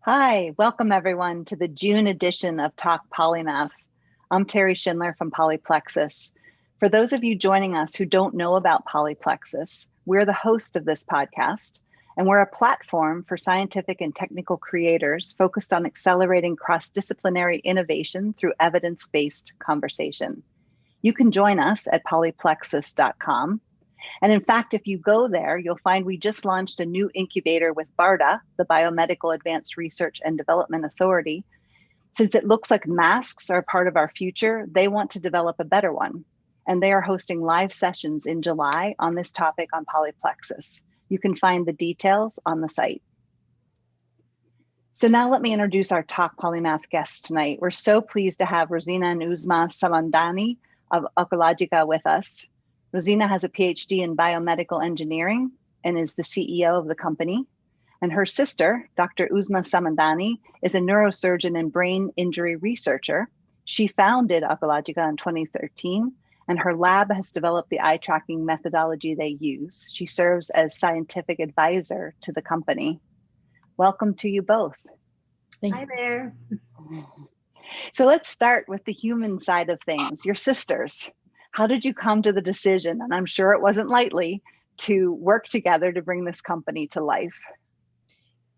Hi, welcome everyone to the June edition of Talk Polymath. I'm Terry Schindler from Polyplexus. For those of you joining us who don't know about Polyplexus, we're the host of this podcast, and we're a platform for scientific and technical creators focused on accelerating cross-disciplinary innovation through evidence-based conversation. You can join us at polyplexus.com. And in fact, if you go there, you'll find we just launched a new incubator with BARDA, the Biomedical Advanced Research and Development Authority. Since it looks like masks are part of our future, they want to develop a better one. And they are hosting live sessions in July on this topic on Polyplexus. You can find the details on the site. So now let me introduce our Talk Polymath guests tonight. We're so pleased to have Rosina and Uzma Samadani of Oculogica with us. Rosina has a Ph.D. in biomedical engineering and is the CEO of the company. And her sister, Dr. Uzma Samadani, is a neurosurgeon and brain injury researcher. She founded Oculogica in 2013, and her lab has developed the eye tracking methodology they use. She serves as scientific advisor to the company. Welcome to you both. Hi there. So let's start with the human side of things, your sisters. How did you come to the decision, and I'm sure it wasn't lightly, to work together to bring this company to life?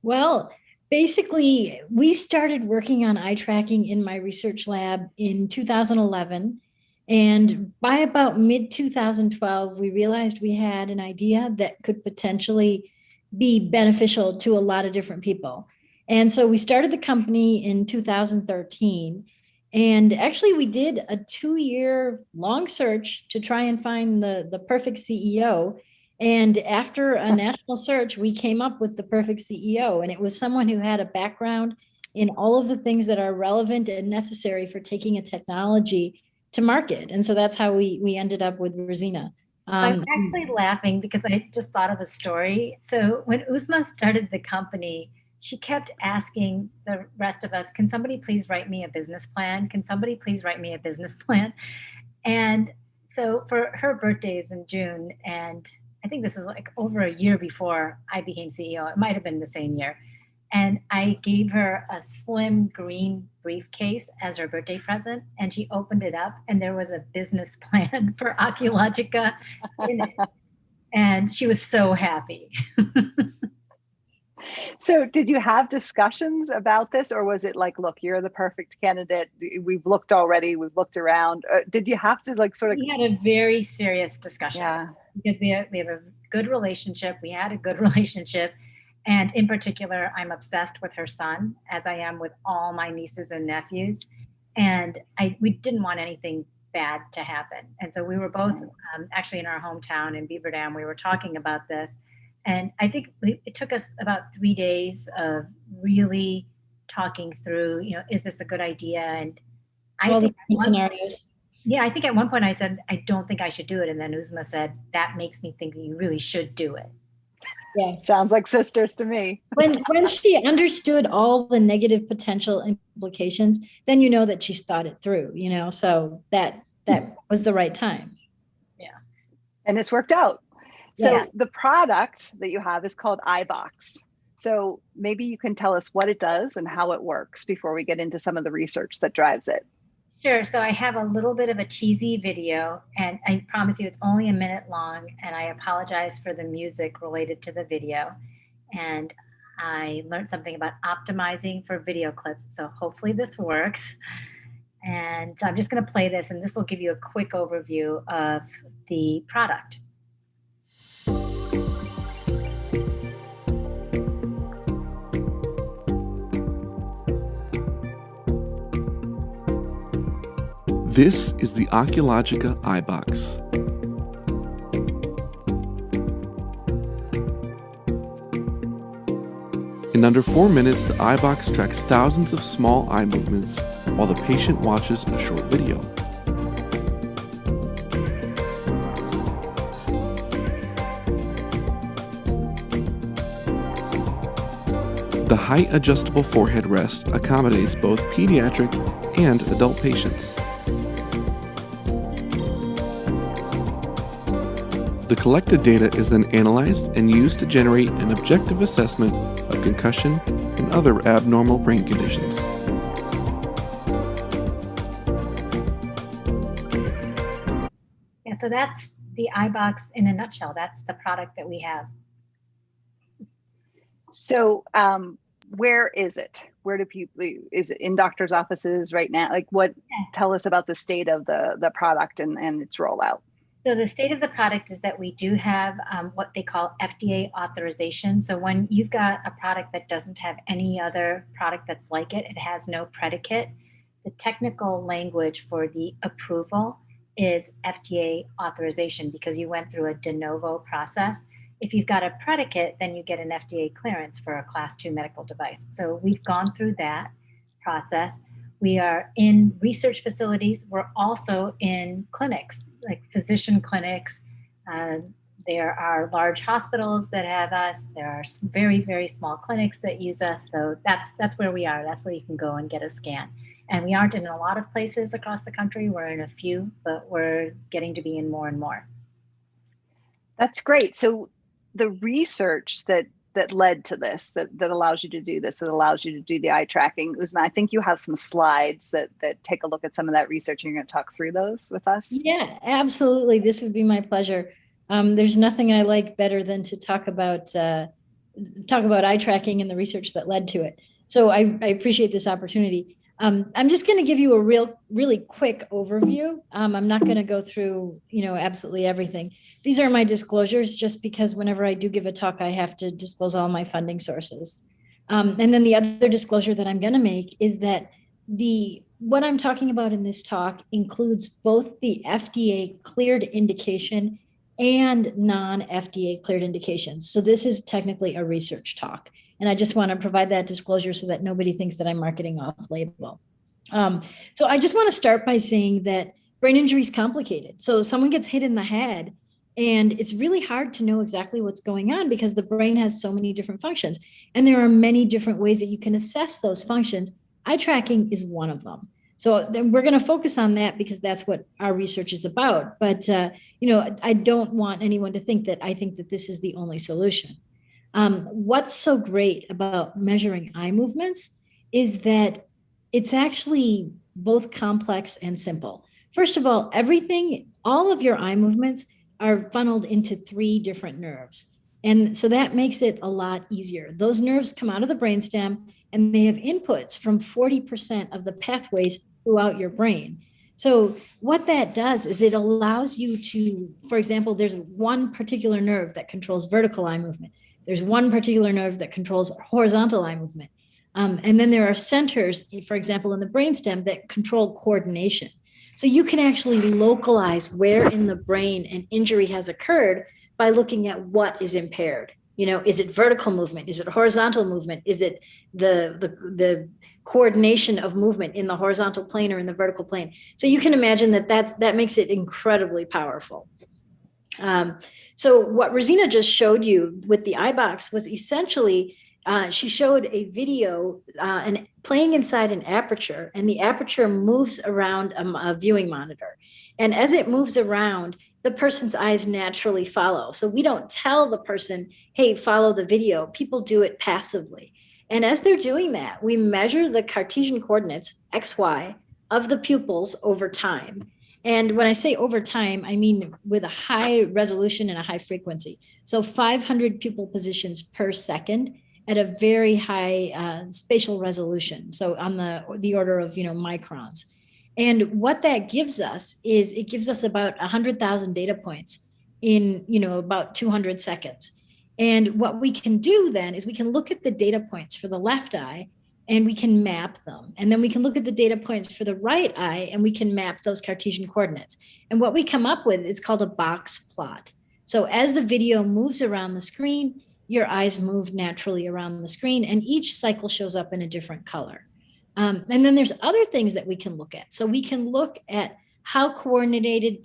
Well, basically, we started working on eye tracking in my research lab in 2011. And by about mid-2012, we realized we had an idea that could potentially be beneficial to a lot of different people. And so we started the company in 2013. And actually, we did a 2-year long search to try and find the perfect CEO. And after a national search, we came up with the perfect CEO. And it was someone who had a background in all of the things that are relevant and necessary for taking a technology to market. And so that's how we ended up with Rosina. I'm actually laughing because I just thought of a story. So when Uzma started the company, she kept asking the rest of us, can somebody please write me a business plan? Can somebody please write me a business plan? And so for her birthday is in June, and I think this was like over a year before I became CEO. It might have been the same year. And I gave her a slim green briefcase as her birthday present, and she opened it up, and there was a business plan for Oculogica in it. And she was so happy. So did you have discussions about this, or was it like, look, you're the perfect candidate. We've looked already, we've looked around. Did you have to like sort of? We had a very serious discussion. Yeah. Because we have a good relationship. We had a good relationship. And in particular, I'm obsessed with her son, as I am with all my nieces and nephews. And we didn't want anything bad to happen. And so we were both actually in our hometown in Beaver Dam. We were talking about this. And I think it took us about 3 days of really talking through, is this a good idea? And all the scenarios. Yeah, I think at one point I said, I don't think I should do it. And then Uzma said, that makes me think that you really should do it. Yeah, sounds like sisters to me. When she understood all the negative potential implications, then you know that she's thought it through, so that was the right time. Yeah. And it's worked out. So Yes. The product that you have is called Ibox. So maybe you can tell us what it does and how it works before we get into some of the research that drives it. Sure. So I have a little bit of a cheesy video, and I promise you it's only a minute long, and I apologize for the music related to the video. And I learned something about optimizing for video clips. So hopefully this works. And so I'm just going to play this, and this will give you a quick overview of the product. This is the Oculogica Ibox. In under 4 minutes, the Ibox tracks thousands of small eye movements while the patient watches a short video. The height-adjustable forehead rest accommodates both pediatric and adult patients. The collected data is then analyzed and used to generate an objective assessment of concussion and other abnormal brain conditions. Yeah, so that's the Ibox in a nutshell. That's the product that we have. So where is it? Where do people, is it in doctors' offices right now? Like tell us about the state of the product and its rollout. So the state of the product is that we do have what they call FDA authorization. So when you've got a product that doesn't have any other product that's like it, it has no predicate, the technical language for the approval is FDA authorization because you went through a de novo process. If you've got a predicate, then you get an FDA clearance for a class 2 medical device. So we've gone through that process. We are in research facilities. We're also in clinics, like physician clinics. There are large hospitals that have us. There are very, very small clinics that use us. So that's where we are. That's where you can go and get a scan. And we aren't in a lot of places across the country. We're in a few, but we're getting to be in more and more. That's great. So the research that led to this, that allows you to do this, that allows you to do the eye tracking, Uzma, I think you have some slides that take a look at some of that research, and you're going to talk through those with us. Yeah, absolutely. This would be my pleasure. There's nothing I like better than to talk about eye tracking and the research that led to it. So I appreciate this opportunity. I'm just going to give you a really quick overview. I'm not going to go through, absolutely everything. These are my disclosures, just because whenever I do give a talk, I have to disclose all my funding sources. And then the other disclosure that I'm going to make is that what I'm talking about in this talk includes both the FDA cleared indication and non-FDA cleared indications. So this is technically a research talk. And I just want to provide that disclosure so that nobody thinks that I'm marketing off label. So I just want to start by saying that brain injury is complicated. So someone gets hit in the head, and it's really hard to know exactly what's going on because the brain has so many different functions. And there are many different ways that you can assess those functions. Eye tracking is one of them. So then we're going to focus on that because that's what our research is about. But, I don't want anyone to think that I think that this is the only solution. What's so great about measuring eye movements is that it's actually both complex and simple. First of all, all of your eye movements are funneled into 3 different nerves. And so that makes it a lot easier. Those nerves come out of the brainstem, and they have inputs from 40% of the pathways throughout your brain. So what that does is it allows you to, for example, there's one particular nerve that controls vertical eye movement. There's one particular nerve that controls horizontal eye movement. And then there are centers, for example, in the brainstem that control coordination. So you can actually localize where in the brain an injury has occurred by looking at what is impaired. Is it vertical movement? Is it horizontal movement? Is it the coordination of movement in the horizontal plane or in the vertical plane? So you can imagine that makes it incredibly powerful. So what Rosina just showed you with the Ibox was essentially, she showed a video and playing inside an aperture, and the aperture moves around a viewing monitor. And as it moves around, the person's eyes naturally follow. So we don't tell the person, hey, follow the video. People do it passively. And as they're doing that, we measure the Cartesian coordinates, X, Y, of the pupils over time. And when I say over time, I mean with a high resolution and a high frequency. So 500 pupil positions per second at a very high spatial resolution. So on the order of, microns. And what that gives us is it gives us about 100,000 data points in, about 200 seconds. And what we can do then is we can look at the data points for the left eye and we can map them. And then we can look at the data points for the right eye and we can map those Cartesian coordinates. And what we come up with is called a box plot. So as the video moves around the screen, your eyes move naturally around the screen, and each cycle shows up in a different color. And then there's other things that we can look at. So we can look at how coordinated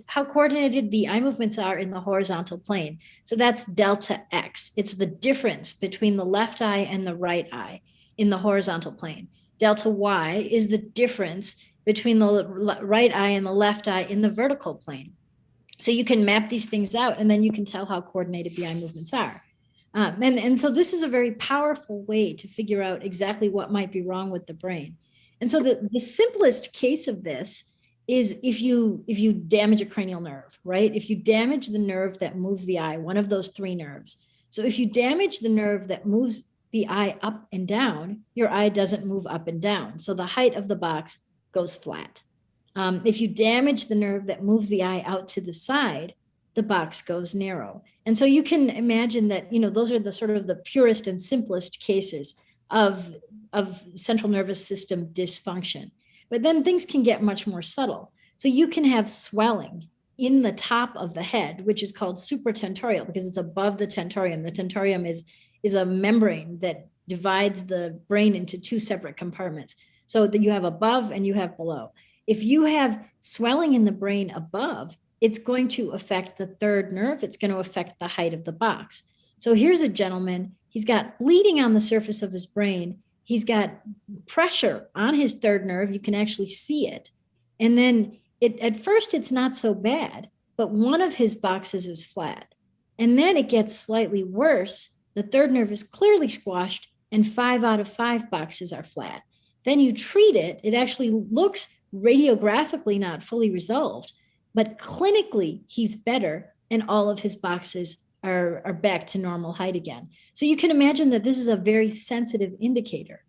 the eye movements are in the horizontal plane. So that's delta X. It's the difference between the left eye and the right eye in the horizontal plane. Delta Y is the difference between the right eye and the left eye in the vertical plane. So you can map these things out, and then you can tell how coordinated the eye movements are. And so this is a very powerful way to figure out exactly what might be wrong with the brain. And so the simplest case of this is if you damage a cranial nerve, right? If you damage the nerve that moves the eye, one of those three nerves. So if you damage the nerve that moves the eye up and down, your eye doesn't move up and down. So the height of the box goes flat. If you damage the nerve that moves the eye out to the side, the box goes narrow. And so you can imagine that, those are the sort of the purest and simplest cases of central nervous system dysfunction. But then things can get much more subtle. So you can have swelling in the top of the head, which is called supratentorial because it's above the tentorium. The tentorium is a membrane that divides the brain into two separate compartments. So that you have above and you have below. If you have swelling in the brain above, it's going to affect the third nerve. It's going to affect the height of the box. So here's a gentleman. He's got bleeding on the surface of his brain. He's got pressure on his third nerve. You can actually see it. And then at first, it's not so bad, but one of his boxes is flat. And then it gets slightly worse. The third nerve is clearly squashed, and 5 out of 5 boxes are flat. Then you treat it. It actually looks radiographically not fully resolved, but clinically he's better, and all of his boxes are back to normal height again. So you can imagine that this is a very sensitive indicator.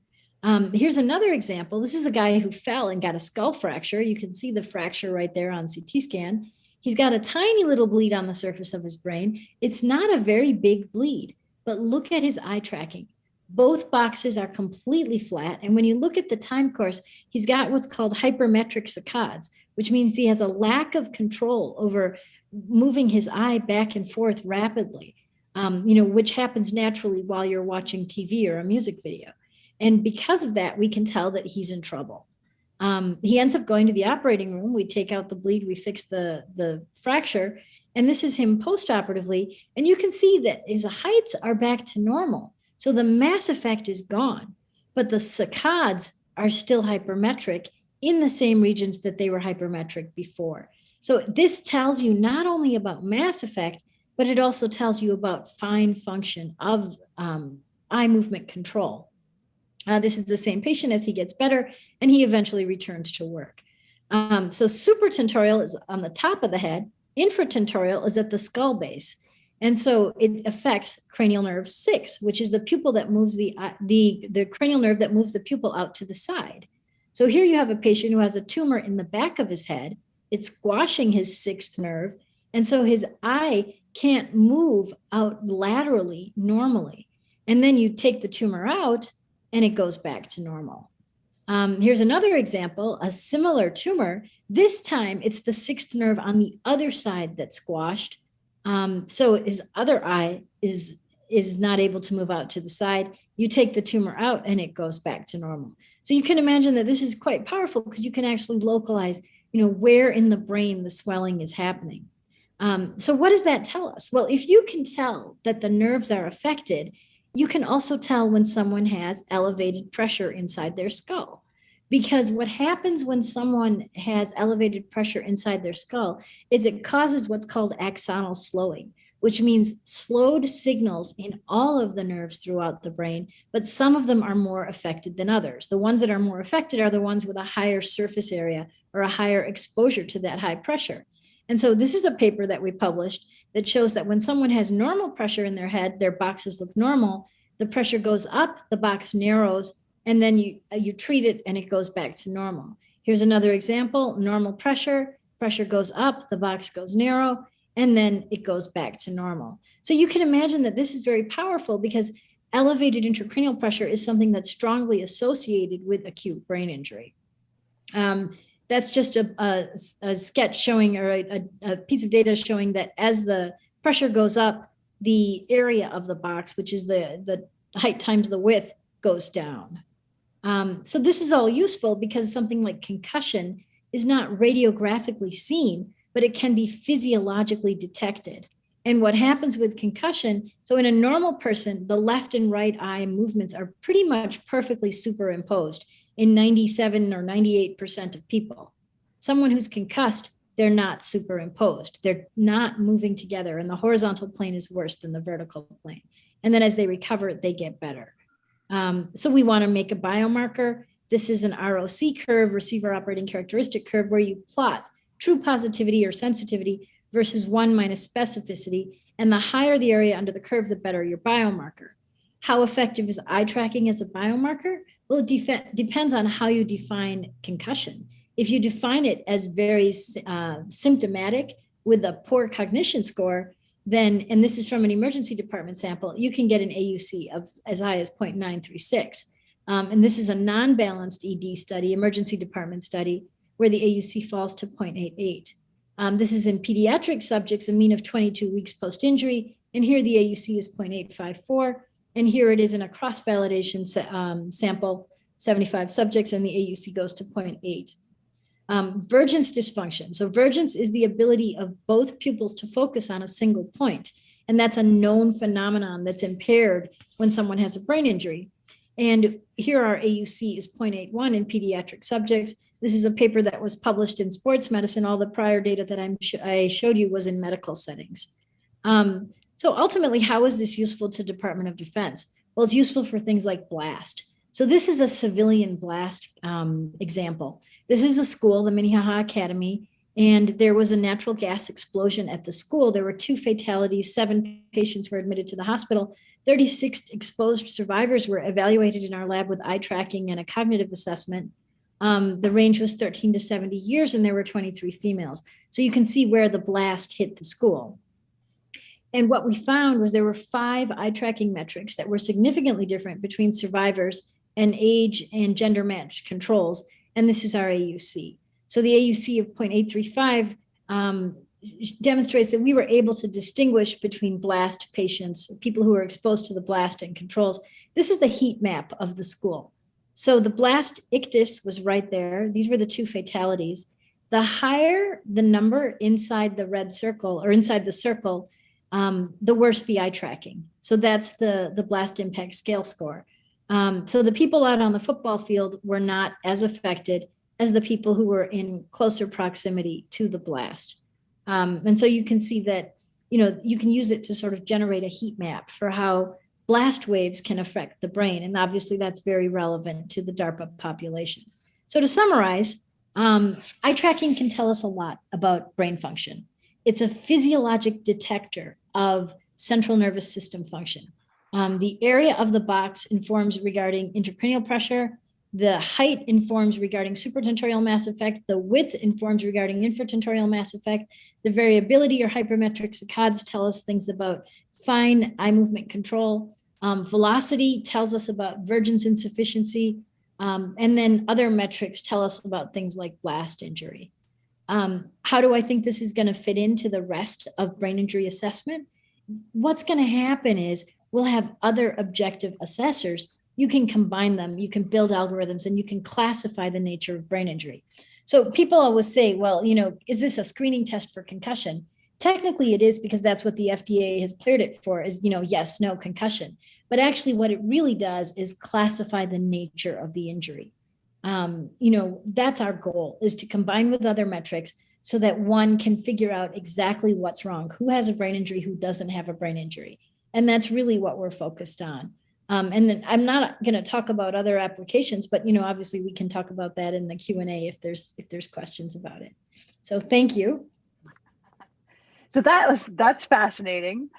Here's another example. This is a guy who fell and got a skull fracture. You can see the fracture right there on CT scan. He's got a tiny little bleed on the surface of his brain. It's not a very big bleed, but look at his eye tracking. Both boxes are completely flat. And when you look at the time course, he's got what's called hypermetric saccades, which means he has a lack of control over moving his eye back and forth rapidly, which happens naturally while you're watching TV or a music video. And because of that, we can tell that he's in trouble. He ends up going to the operating room. We take out the bleed, we fix the fracture, and this is him postoperatively. And you can see that his heights are back to normal. So the mass effect is gone, but the saccades are still hypermetric in the same regions that they were hypermetric before. So this tells you not only about mass effect, but it also tells you about fine function of eye movement control. This is the same patient as he gets better, and he eventually returns to work. So supratentorial is on the top of the head. Infratentorial is at the skull base. And so it affects cranial nerve 6, which is the pupil that moves the cranial nerve that moves the pupil out to the side. So here you have a patient who has a tumor in the back of his head. It's squashing his 6th nerve. And so his eye can't move out laterally normally. And then you take the tumor out and it goes back to normal. Here's another example, a similar tumor. This time it's the 6th nerve on the other side that's squashed. So his other eye is not able to move out to the side. You take the tumor out and it goes back to normal. So you can imagine that this is quite powerful because you can actually localize, where in the brain the swelling is happening. So what does that tell us? Well, if you can tell that the nerves are affected, you can also tell when someone has elevated pressure inside their skull. Because what happens when someone has elevated pressure inside their skull is it causes what's called axonal slowing, which means slowed signals in all of the nerves throughout the brain, but some of them are more affected than others. The ones that are more affected are the ones with a higher surface area or a higher exposure to that high pressure. And so this is a paper that we published that shows that when someone has normal pressure in their head, their boxes look normal, the pressure goes up, the box narrows, and then you treat it and it goes back to normal. Here's another example, normal pressure goes up, the box goes narrow, and then it goes back to normal. So you can imagine that this is very powerful because elevated intracranial pressure is something that's strongly associated with acute brain injury. That's just a sketch showing, or a piece of data showing that as the pressure goes up, the area of the box, which is the height times the width, goes down. So this is all useful because something like concussion is not radiographically seen, but it can be physiologically detected. And what happens with concussion, so in a normal person, the left and right eye movements are pretty much perfectly superimposed in 97 or 98% of people. Someone who's concussed, they're not superimposed. They're not moving together, and the horizontal plane is worse than the vertical plane. And then as they recover, they get better. So we want to make a biomarker. This is an ROC curve, receiver operating characteristic curve, where you plot true positivity or sensitivity versus 1 minus specificity. And the higher the area under the curve, the better your biomarker. How effective is eye tracking as a biomarker? Well, it depends on how you define concussion. If you define it as very symptomatic with a poor cognition score, then, and this is from an emergency department sample, you can get an AUC of as high as 0.936. And this is a non-balanced ED study, emergency department study, where the AUC falls to 0.88. This is in pediatric subjects, a mean of 22 weeks post-injury, and here the AUC is 0.854, and here it is in a cross-validation sample, 75 subjects, and the AUC goes to 0.8. Vergence dysfunction. So vergence is the ability of both pupils to focus on a single point, and that's a known phenomenon that's impaired when someone has a brain injury. And here our AUC is 0.81 in pediatric subjects. This is a paper that was published in Sports Medicine. All the prior data that I showed you was in medical settings. So ultimately, how is this useful to Department of Defense? Well, it's useful for things like BLAST. So this is a civilian BLAST example. This is a school, the Minnehaha Academy, and there was a natural gas explosion at the school. There were 2 fatalities, 7 patients were admitted to the hospital. 36 exposed survivors were evaluated in our lab with eye tracking and a cognitive assessment. The range was 13 to 70 years, and there were 23 females. So you can see where the blast hit the school. And what we found was there were 5 eye tracking metrics that were significantly different between survivors and age and gender matched controls. And this is our AUC. So the AUC of 0.835 demonstrates that we were able to distinguish between blast patients, people who were exposed to the blast, and controls. This is the heat map of the school. So the blast ictus was right there. These were the 2 fatalities. The higher the number inside the red circle or inside the circle, the worse the eye tracking. So that's the blast impact scale score. So the people out on the football field were not as affected as the people who were in closer proximity to the blast. And so you can see that, you can use it to sort of generate a heat map for how blast waves can affect the brain. And obviously that's very relevant to the DARPA population. So to summarize, eye tracking can tell us a lot about brain function. It's a physiologic detector of central nervous system function. The area of the box informs regarding intracranial pressure. The height informs regarding supratentorial mass effect. The width informs regarding infratentorial mass effect. The variability or hypermetric saccades tell us things about fine eye movement control. Velocity tells us about vergence insufficiency. And then other metrics tell us about things like blast injury. How do I think this is going to fit into the rest of brain injury assessment? What's going to happen is we'll have other objective assessors. You can combine them, you can build algorithms, and you can classify the nature of brain injury. So people always say, well, is this a screening test for concussion? Technically it is, because that's what the FDA has cleared it for, is, yes, no, concussion. But actually what it really does is classify the nature of the injury. That's our goal, is to combine with other metrics so that one can figure out exactly what's wrong, who has a brain injury, who doesn't have a brain injury. And that's really what we're focused on. And then I'm not going to talk about other applications, but obviously we can talk about that in the Q&A if there's questions about it. So thank you. So that's fascinating.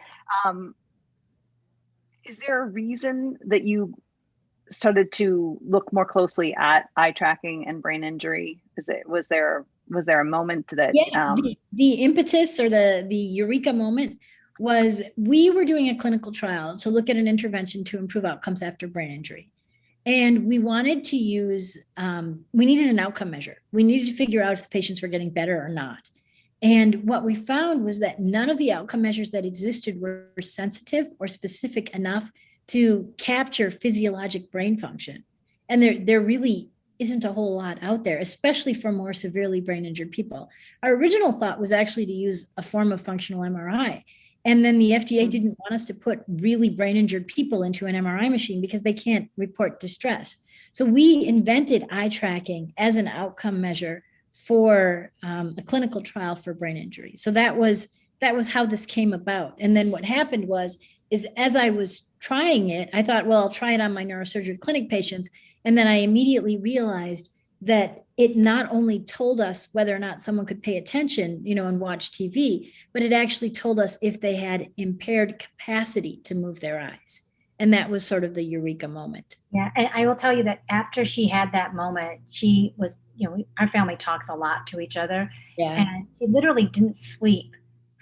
Is there a reason that you started to look more closely at eye tracking and brain injury? Was there a moment that the impetus or the eureka moment was we were doing a clinical trial to look at an intervention to improve outcomes after brain injury. And we wanted to use, we needed an outcome measure. We needed to figure out if the patients were getting better or not. And what we found was that none of the outcome measures that existed were sensitive or specific enough to capture physiologic brain function. And there really isn't a whole lot out there, especially for more severely brain injured people. Our original thought was actually to use a form of functional MRI. And then the FDA didn't want us to put really brain injured people into an MRI machine because they can't report distress. So we invented eye tracking as an outcome measure for a clinical trial for brain injury. So that was how this came about. And then what happened is as I was trying it, I thought, well, I'll try it on my neurosurgery clinic patients. And then I immediately realized that it not only told us whether or not someone could pay attention, and watch TV, but it actually told us if they had impaired capacity to move their eyes. And that was sort of the eureka moment. Yeah. And I will tell you that after she had that moment, she was, our family talks a lot to each other. Yeah. And she literally didn't sleep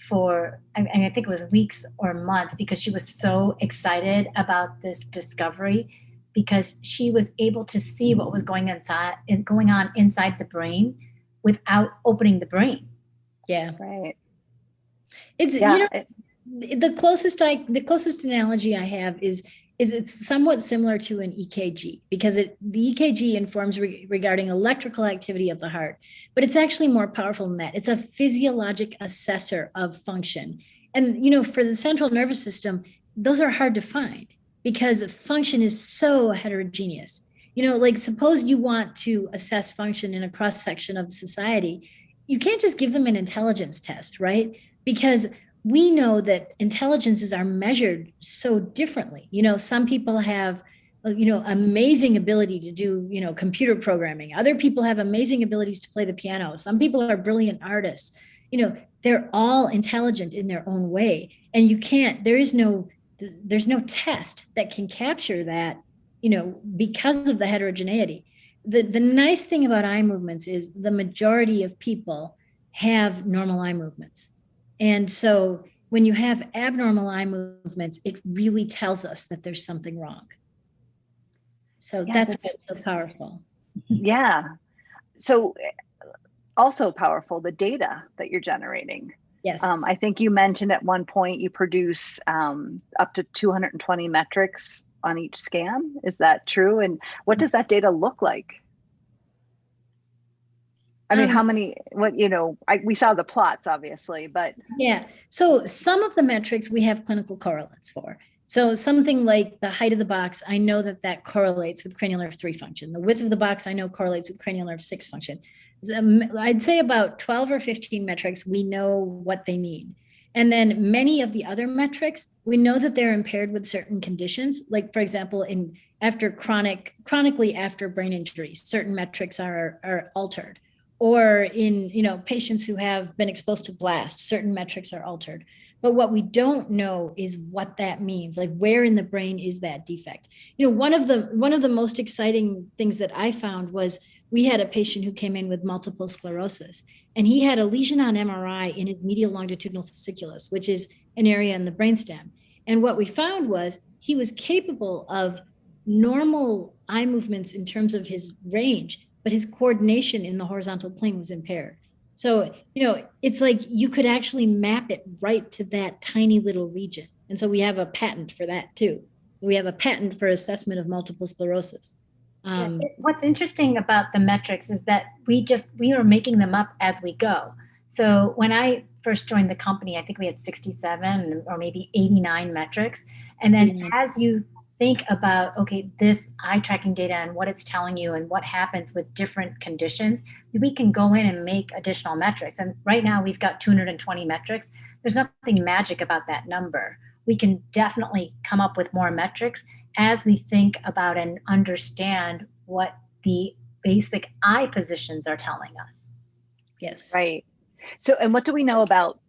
for, I think it was weeks or months, because she was so excited about this discovery, because she was able to see what was going on inside the brain without opening the brain. Yeah. Right. It's, the closest analogy I have is it's somewhat similar to an EKG, because the EKG informs regarding electrical activity of the heart, but it's actually more powerful than that. It's a physiologic assessor of function. And, for the central nervous system, those are hard to find because function is so heterogeneous. Like suppose you want to assess function in a cross section of society, you can't just give them an intelligence test, right? Because we know that intelligences are measured so differently. Some people have, amazing ability to do, computer programming. Other people have amazing abilities to play the piano. Some people are brilliant artists. They're all intelligent in their own way. And there's no test that can capture that, because of the heterogeneity. The nice thing about eye movements is the majority of people have normal eye movements. And so when you have abnormal eye movements, it really tells us that there's something wrong. So that's so powerful. Yeah. So also powerful, the data that you're generating. Yes. I think you mentioned at one point you produce up to 220 metrics on each scan. Is that true? And what does that data look like? I mean, how many, we saw the plots obviously, but. Yeah. So some of the metrics we have clinical correlates for. So something like the height of the box, I know that correlates with cranial nerve 3 function. The width of the box, I know correlates with cranial nerve 6 function. I'd say about 12 or 15 metrics, we know what they mean. And then many of the other metrics, we know that they're impaired with certain conditions. Like, for example, chronically after brain injury, certain metrics are altered. Or in, patients who have been exposed to blast, certain metrics are altered. But what we don't know is what that means, like where in the brain is that defect. One of the most exciting things that I found was we had a patient who came in with multiple sclerosis, and he had a lesion on MRI in his medial longitudinal fasciculus, which is an area in the brainstem. And what we found was he was capable of normal eye movements in terms of his range, but his coordination in the horizontal plane was impaired. So, it's like you could actually map it right to that tiny little region. And so we have a patent for that too. We have a patent for assessment of multiple sclerosis. What's interesting about the metrics is that we are making them up as we go. So when I first joined the company, I think we had 67 or maybe 89 metrics. And then as you think about, okay, this eye tracking data and what it's telling you and what happens with different conditions, we can go in and make additional metrics. And right now we've got 220 metrics. There's nothing magic about that number. We can definitely come up with more metrics as we think about and understand what the basic eye positions are telling us. Yes. Right. So, and what do we know about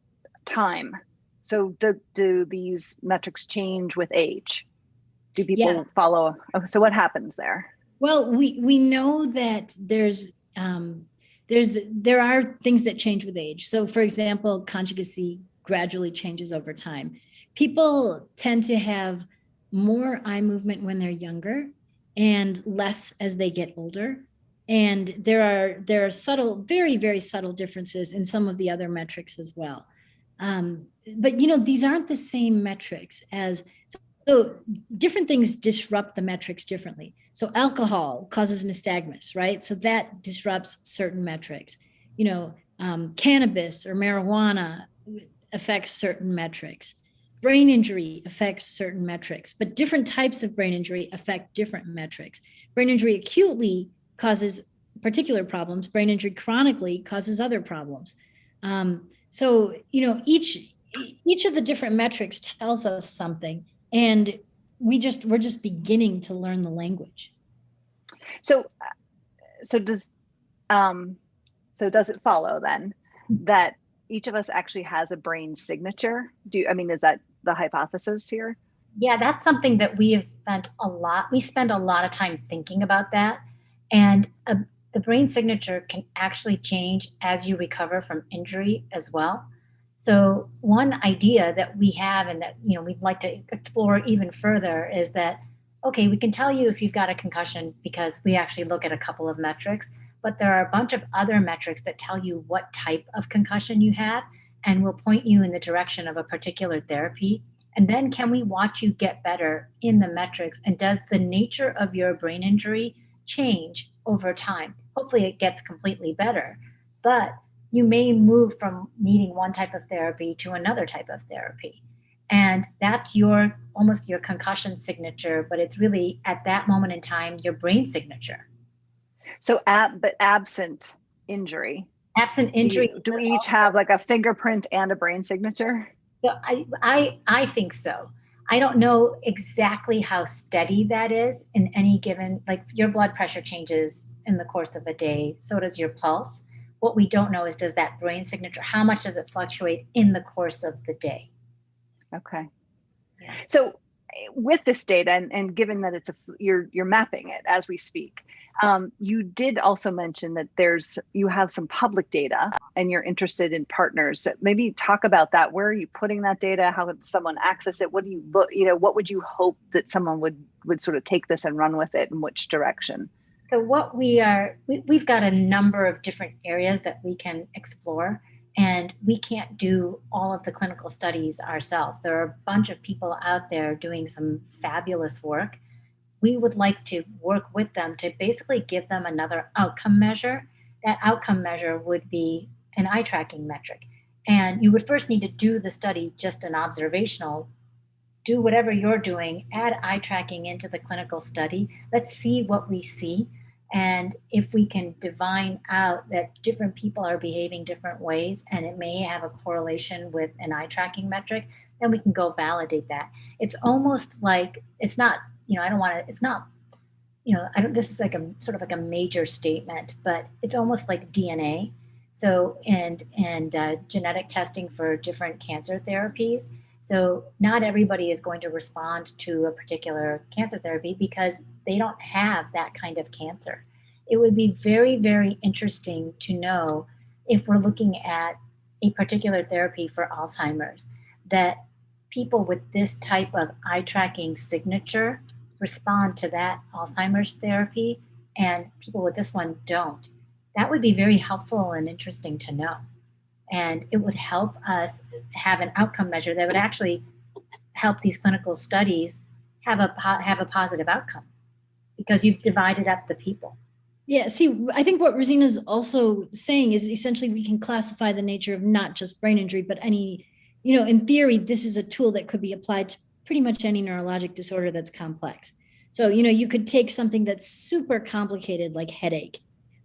time? So do these metrics change with age? Do people follow? Okay, so what happens there? Well, we know that there are things that change with age. So for example, conjugacy gradually changes over time. People tend to have more eye movement when they're younger and less as they get older. And there are subtle, very, very subtle differences in some of the other metrics as well. But these aren't the same metrics as, so different things disrupt the metrics differently. So alcohol causes nystagmus, right? So that disrupts certain metrics. Cannabis or marijuana affects certain metrics. Brain injury affects certain metrics, but different types of brain injury affect different metrics. Brain injury acutely causes particular problems. Brain injury chronically causes other problems. So each of the different metrics tells us something. And we're just beginning to learn the language. So does it follow then that each of us actually has a brain signature? Is that the hypothesis here? Yeah, that's something that we spend a lot of time thinking about that. And the brain signature can actually change as you recover from injury as well. So one idea that we have and that, we'd like to explore even further is that, okay, we can tell you if you've got a concussion because we actually look at a couple of metrics, but there are a bunch of other metrics that tell you what type of concussion you have and will point you in the direction of a particular therapy. And then can we watch you get better in the metrics? And does the nature of your brain injury change over time? Hopefully it gets completely better, but you may move from needing one type of therapy to another type of therapy. And that's almost your concussion signature, but it's really at that moment in time, your brain signature. So but absent injury. Absent injury. Do we each have like a fingerprint and a brain signature? So I think so. I don't know exactly how steady that is in any given, like your blood pressure changes in the course of a day, so does your pulse. What we don't know is, does that brain signature, how much does it fluctuate in the course of the day? Okay. Yeah. So with this data, and given that you're mapping it as we speak, you did also mention that you have some public data and you're interested in partners. Maybe talk about that. Where are you putting that data? How would someone access it? What do you look, what would you hope that someone would sort of take this and run with it, in which direction? So what we've got a number of different areas that we can explore, and we can't do all of the clinical studies ourselves. There are a bunch of people out there doing some fabulous work. We would like to work with them to basically give them another outcome measure. That outcome measure would be an eye tracking metric. And you would first need to do the study just an observational. Do whatever you're doing, add eye tracking into the clinical study. Let's see what we see. And if we can divine out that different people are behaving different ways and it may have a correlation with an eye tracking metric, then we can go validate that. It's almost like, it's not, this is like a sort of like a major statement, but it's almost like DNA. So, and genetic testing for different cancer therapies. So not everybody is going to respond to a particular cancer therapy because they don't have that kind of cancer. It would be very, very interesting to know, if we're looking at a particular therapy for Alzheimer's, that people with this type of eye tracking signature respond to that Alzheimer's therapy and people with this one don't. That would be very helpful and interesting to know. And it would help us have an outcome measure that would actually help these clinical studies have a positive outcome, because you've divided up the people. Yeah, see, I think what Rosina's also saying is essentially we can classify the nature of not just brain injury, but any, in theory, this is a tool that could be applied to pretty much any neurologic disorder that's complex. So, you could take something that's super complicated like headache,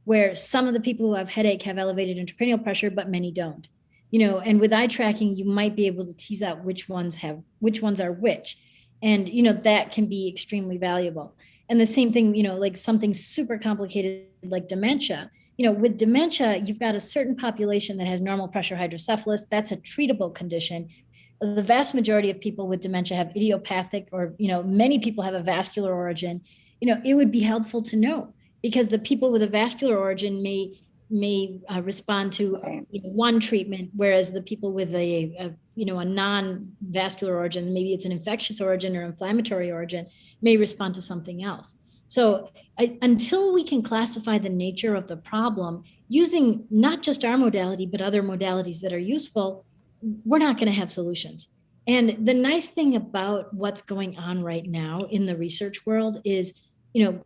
where some of the people who have headache have elevated intracranial pressure, but many don't. And with eye tracking, you might be able to tease out which ones are which. And, that can be extremely valuable. And the same thing, like something super complicated like dementia. With dementia, you've got a certain population that has normal pressure hydrocephalus. That's a treatable condition. The vast majority of people with dementia have idiopathic, or, many people have a vascular origin. It would be helpful to know, because the people with a vascular origin may respond to one treatment, whereas the people with a non-vascular origin, maybe it's an infectious origin or inflammatory origin, may respond to something else. So until we can classify the nature of the problem using not just our modality, but other modalities that are useful, we're not going to have solutions. And the nice thing about what's going on right now in the research world is,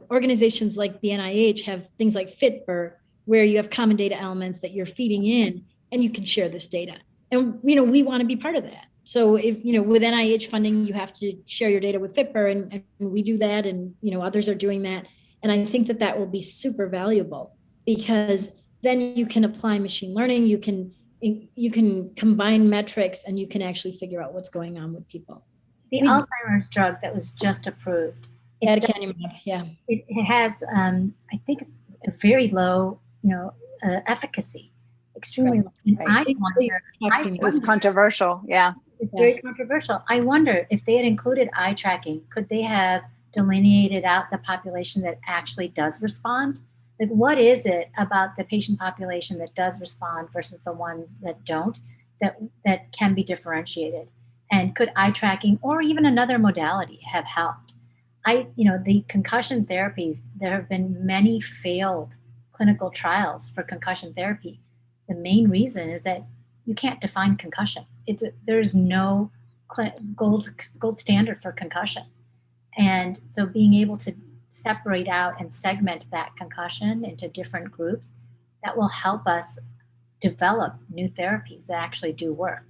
organizations like the NIH have things like FitBur, where you have common data elements that you're feeding in and you can share this data. And, we want to be part of that. So if, with NIH funding, you have to share your data with FitBur, and we do that, and, others are doing that. And I think that will be super valuable, because then you can apply machine learning, you can combine metrics, and you can actually figure out what's going on with people. The Alzheimer's drug that was just approved. Aducanumab, yeah. It has, I think it's a very low, efficacy, extremely low. And I wonder, it was controversial, yeah. It's very controversial. I wonder if they had included eye tracking, could they have delineated out the population that actually does respond? Like, what is it about the patient population that does respond versus the ones that don't, that can be differentiated? And could eye tracking or even another modality have helped? The concussion therapies, there have been many failed clinical trials for concussion therapy. The main reason is that you can't define concussion. There's no gold standard for concussion. And so being able to separate out and segment that concussion into different groups, that will help us develop new therapies that actually do work.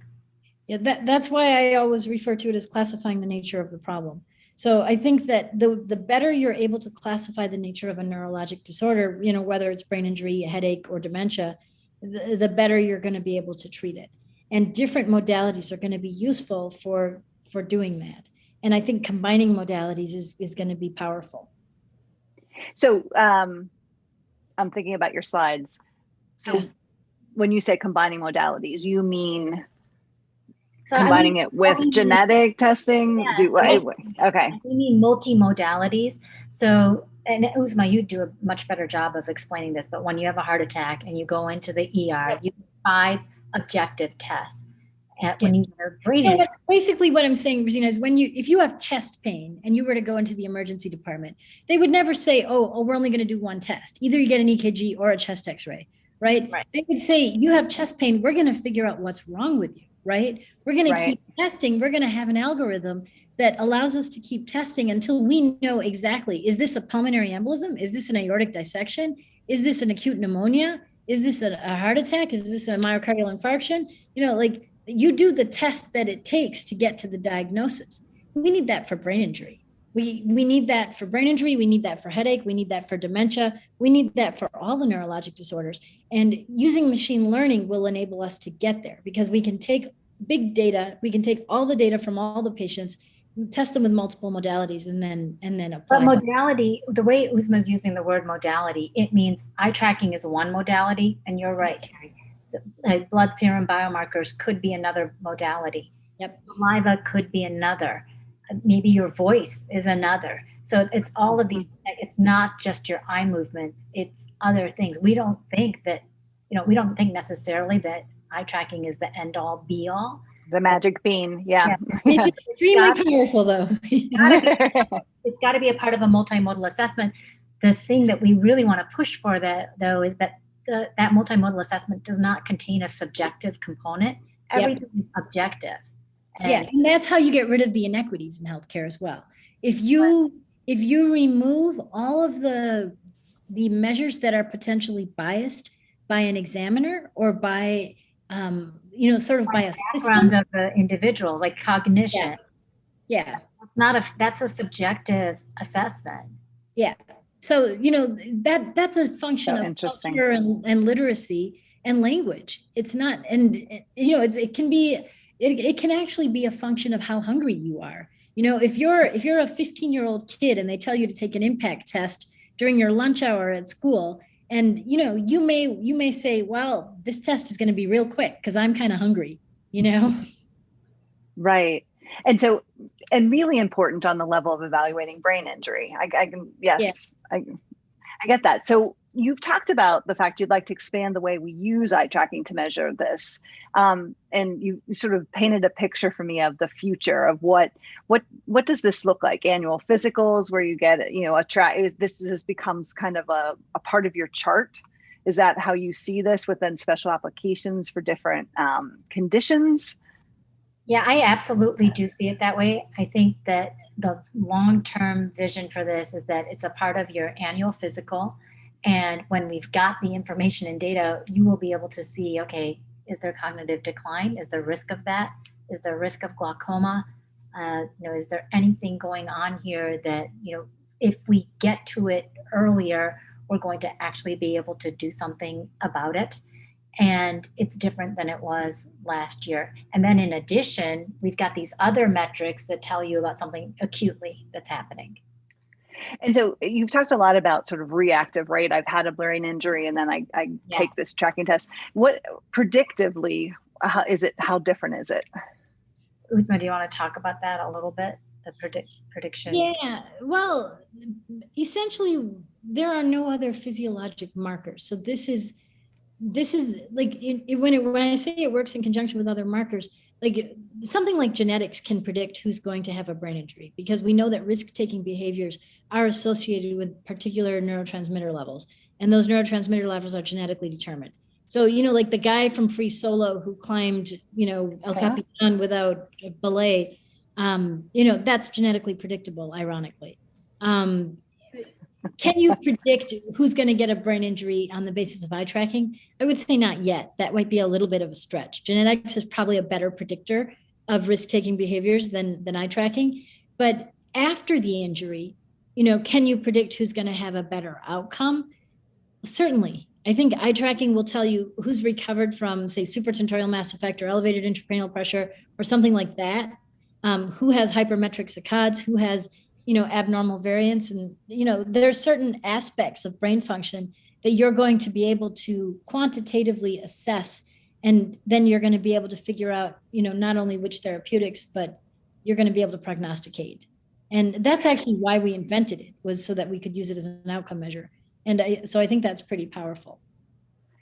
Yeah, that's why I always refer to it as classifying the nature of the problem. So I think that the better you're able to classify the nature of a neurologic disorder, whether it's brain injury, headache, or dementia, the better you're going to be able to treat it. And different modalities are going to be useful for doing that. And I think combining modalities is going to be powerful. So I'm thinking about your slides. So when you say combining modalities, you mean combining it with genetic testing? Yeah, okay. We mean multi-modalities. So, and Uzma, you do a much better job of explaining this, but when you have a heart attack and you go into the ER, you have 5 objective tests. When you have brain injury. Basically what I'm saying, Rosina, is if you have chest pain and you were to go into the emergency department, they would never say, oh, we're only going to do one test. Either you get an EKG or a chest x-ray, right? They would say, you have chest pain, we're going to figure out what's wrong with you, right? We're going to keep testing. We're going to have an algorithm that allows us to keep testing until we know exactly, is this a pulmonary embolism? Is this an aortic dissection? Is this an acute pneumonia? Is this a heart attack? Is this a myocardial infarction? You do the test that it takes to get to the diagnosis. We need that for brain injury. We need that for brain injury. We need that for headache. We need that for dementia. We need that for all the neurologic disorders. And using machine learning will enable us to get there because we can take big data. We can take all the data from all the patients, test them with multiple modalities, and then apply. But modality, the way Uzma is using the word modality, it means eye tracking is one modality, and you're right, Terry. Blood serum biomarkers could be another modality. Yep. Saliva could be another. Maybe your voice is another. So it's all of these. It's not just your eye movements. It's other things. We don't think necessarily that eye tracking is the end all be all. The magic bean. Yeah. It's extremely powerful though. It's got to be a part of a multimodal assessment. The thing that we really want to push for though is that that multimodal assessment does not contain a subjective component. Everything is objective. And that's how you get rid of the inequities in healthcare as well. If you remove all of the measures that are potentially biased by an examiner or by sort of by a background of the individual, like cognition. Yeah. That's a subjective assessment. Yeah. So, that's a function of culture and literacy and language. It's not, and it can actually be a function of how hungry you are. If you're a 15-year-old kid and they tell you to take an impact test during your lunch hour at school, and you may say, well, this test is going to be real quick because I'm kind of hungry, Right. And really important on the level of evaluating brain injury. I get that. So you've talked about the fact you'd like to expand the way we use eye tracking to measure this. And you sort of painted a picture for me of the future of what does this look like? Annual physicals where you get, a track. This becomes kind of a part of your chart. Is that how you see this within special applications for different conditions? Yeah, I absolutely do see it that way. I think that the long-term vision for this is that it's a part of your annual physical. And when we've got the information and data, you will be able to see, okay, is there cognitive decline? Is there risk of that? Is there risk of glaucoma? Is there anything going on here that, if we get to it earlier, we're going to actually be able to do something about it. And it's different than it was last year. And then in addition, we've got these other metrics that tell you about something acutely that's happening. And so you've talked a lot about sort of reactive, right? I've had a brain injury and then I take this tracking test. What predictively is it? How different is it? Uzma, do you want to talk about that a little bit? The prediction? Yeah, well, essentially, there are no other physiologic markers. So this is like when I say it works in conjunction with other markers, like something like genetics can predict who's going to have a brain injury, because we know that risk-taking behaviors are associated with particular neurotransmitter levels, and those neurotransmitter levels are genetically determined. So, like the guy from Free Solo who climbed, El Capitan without a belay, that's genetically predictable, ironically. Can you predict who's going to get a brain injury on the basis of eye tracking? I would say not yet. That might be a little bit of a stretch. Genetics is probably a better predictor of risk-taking behaviors than eye tracking. But after the injury, can you predict who's going to have a better outcome? Certainly. I think eye tracking will tell you who's recovered from, say, supratentorial mass effect or elevated intracranial pressure or something like that, who has hypermetric saccades, who has abnormal variants. And, there are certain aspects of brain function that you're going to be able to quantitatively assess. And then you're going to be able to figure out, not only which therapeutics, but you're going to be able to prognosticate. And that's actually why we invented it, was so that we could use it as an outcome measure. And so I think that's pretty powerful.